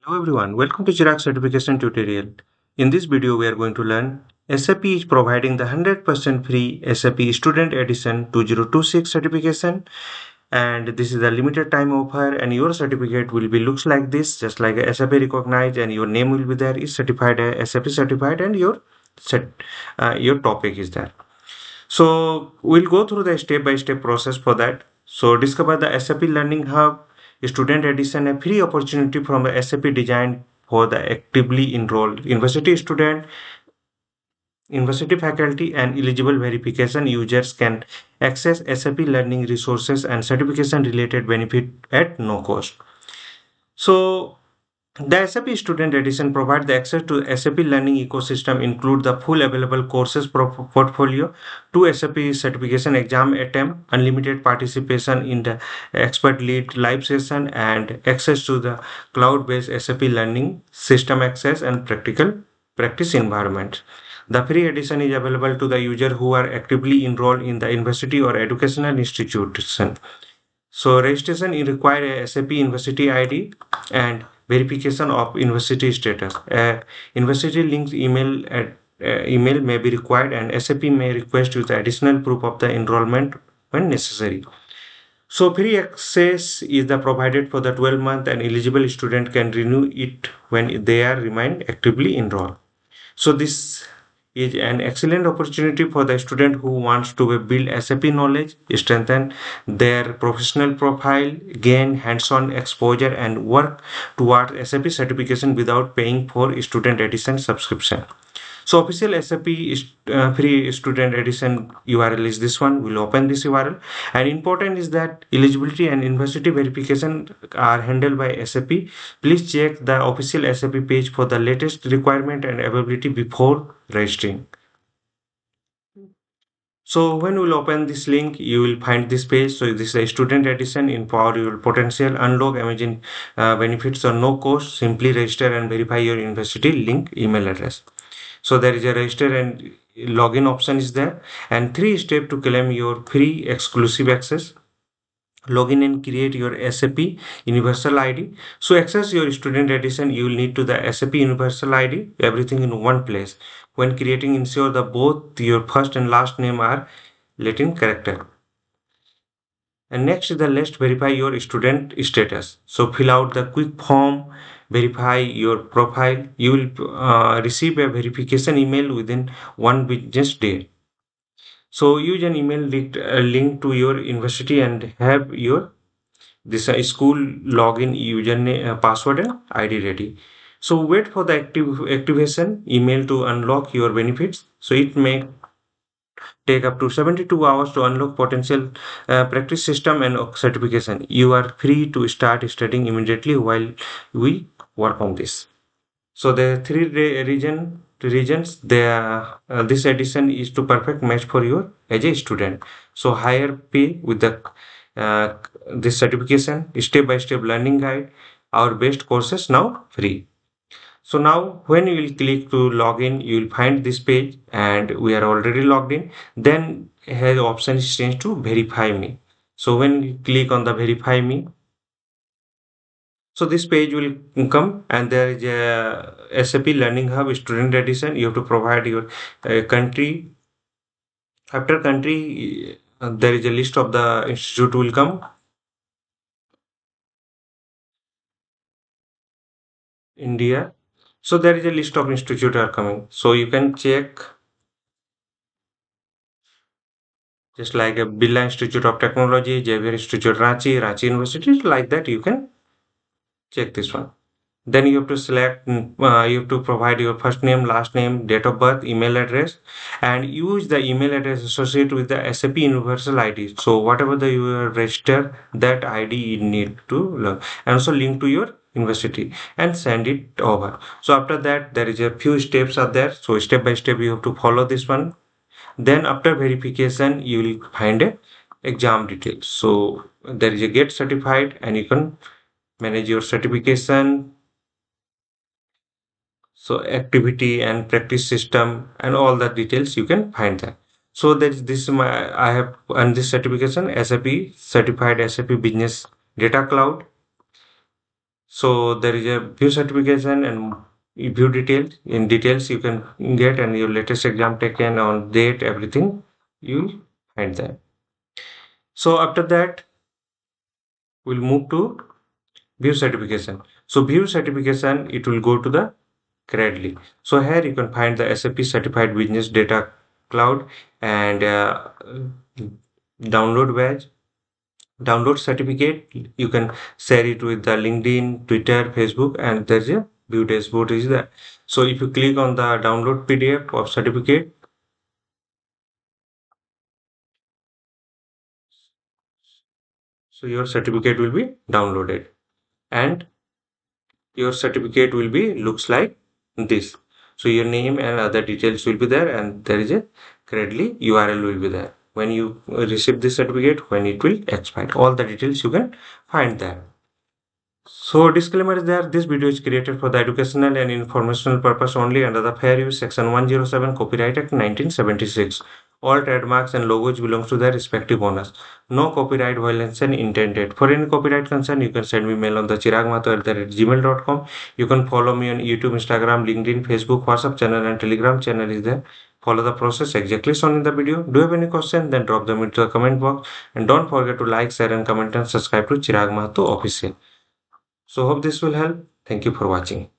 Hello everyone, welcome to Chirag certification tutorial. In this video we are going to learn SAP is providing the 100% free SAP Student Edition 2026 certification, and this is a limited time offer, and your certificate will be looks like this, just like a SAP recognized, and your name will be there, is certified, SAP certified, and your topic is there. So we'll go through the step-by-step process for that. So discover the SAP Learning Hub Student Edition, a free opportunity from the SAP designed for the actively enrolled university student, university faculty, and eligible verification users can access SAP learning resources and certification related benefit at no cost. So the SAP Student Edition provides the access to SAP learning ecosystem, include the full available courses portfolio, two SAP certification exam attempt, unlimited participation in the expert lead live session, and access to the cloud-based SAP learning system access and practical practice environment. The free edition is available to the user who are actively enrolled in the university or educational institution. So registration is require a SAP University ID and verification of university status. University links email may be required, and SAP may request you the additional proof of the enrollment when necessary. So free access is the provided for the 12 month, and eligible student can renew it when they are remain actively enrolled. So this is an excellent opportunity for the student who wants to build SAP knowledge, strengthen their professional profile, gain hands-on exposure, and work toward SAP certification without paying for student edition subscription. So official SAP free student edition URL is this one. We'll open this URL. And important is that eligibility and university verification are handled by SAP. Please check the official SAP page for the latest requirement and availability before registering. So when we'll open this link, you will find this page. So this is a student edition. Empower your potential, unlock amazing benefits or no cost. Simply register and verify your university link email address. So there is a register and login option is there, and three steps to claim your free exclusive access. Login and create your SAP Universal ID. So access your student edition, you will need to the SAP Universal ID, everything in one place. When creating, ensure that both your first and last name are Latin character. And next is the list, verify your student status. So fill out the quick form, verify your profile. You will receive a verification email within one business day. So use an email link to your university and have your this school login username, password, and ID ready. So wait for the activation email to unlock your benefits. So it may take up to 72 hours to unlock potential practice system and certification. You are free to start studying immediately while we work on this. So the three regions, this edition is to perfect match for you as a student. So higher pay with the uh, this certification, step by step learning guide, our best courses now free. So now when you will click to login, you will find this page, and we are already logged in. Then has option is changed to verify me. So when you click on the verify me, so this page will come, and there is a SAP Learning Hub Student Edition. You have to provide your country. After country, there is a list of the institute will come. India. So there is a list of institute are coming. So you can check, just like a Birla Institute of Technology, Xavier Institute Ranchi, Ranchi University, like that you can check this one. Then you have to select, you have to provide your first name, last name, date of birth, email address, and use the email address associated with the SAP Universal ID. So whatever the you are registered, that ID you need to learn, and also link to your university and send it over. So after that, there is a few steps are there. So step by step you have to follow this one. Then after verification, you will find a exam details. So there is a get certified, and you can manage your certification, so activity and practice system and all the details you can find that. So that is this my I have and this certification SAP certified SAP business data cloud. So there is a view certification and view details. In details you can get, and your latest exam taken on date, everything you find there. So after that we'll move to view certification. So view certification, it will go to the Credly. So here you can find the SAP Certified Business Data Cloud and download badge, download certificate. You can share it with the LinkedIn, Twitter, Facebook, and there's a view dashboard is there. So if you click on the download PDF of certificate, so your certificate will be downloaded, and your certificate will be looks like this. So your name and other details will be there, and there is a Credly URL will be there. When you receive this certificate, when it will expire, all the details you can find there. So disclaimer is there, this video is created for the educational and informational purpose only under the Fair Use Section 107 Copyright Act 1976. All trademarks and logos belong to their respective owners. No copyright violation intended. For any copyright concern, you can send me mail on the chiragmahto@gmail.com. You can follow me on YouTube, Instagram, LinkedIn, Facebook, WhatsApp channel, and Telegram channel is there. Follow the process exactly shown in the video. Do you have any question? Then drop them into the comment box. And don't forget to like, share, and comment and subscribe to Chirag Mahto Official. So hope this will help. Thank you for watching.